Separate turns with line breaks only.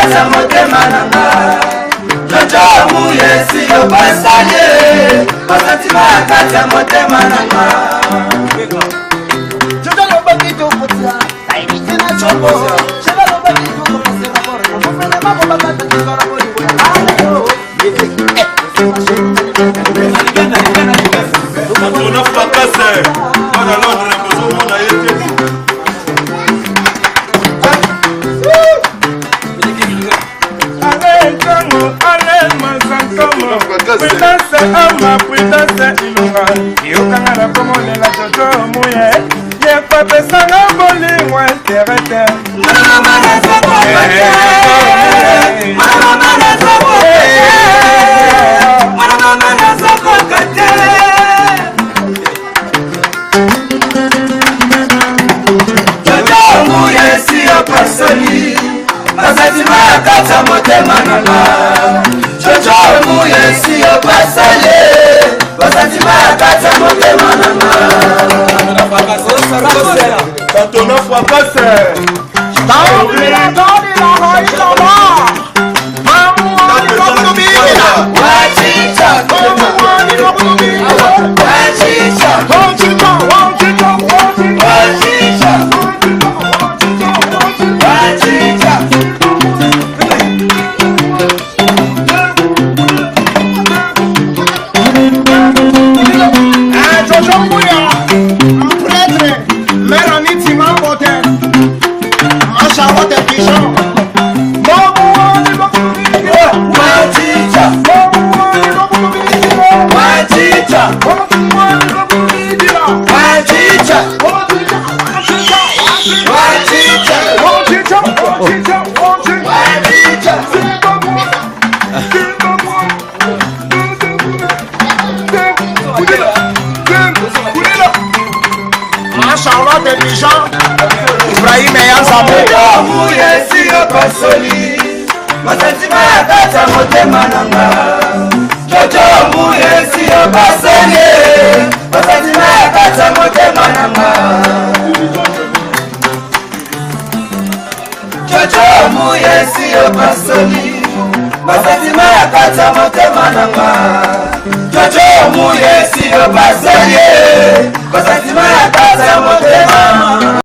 kati ya motema nanga Jojo muye siyo basanye basantima ya kati ya motema nanga Jojo lobaki tokotia tina chombo Jojo lobaki tokotia mofele mako bakata kizora boli
On a fracassé. On a l'ordre de besoin, on a été. Allez, Django, allez, Mazantomo. Prudence, Ama, prudence, Ilunga. Yokanga na pomole la Jojo Muye. Yekwa pesanga boli, mwen terete.
Mama na zabo kate. Mama na zabo kate. Mama na zabo kate. Jojo muye siyo pasoli basantima ya kati ya motema nanga Jojo muye siyo pasali basantima ya kati ya motema nanga
Quand on a fracassé. Basantima ya kati ya motema nanga Jojo muye siyo basanye basantima ya kati ya motema nanga Jojo muye siyo basanye basantima ya kati ya motema nanga Jojo muye siyo basanye basantima ya kati ya motema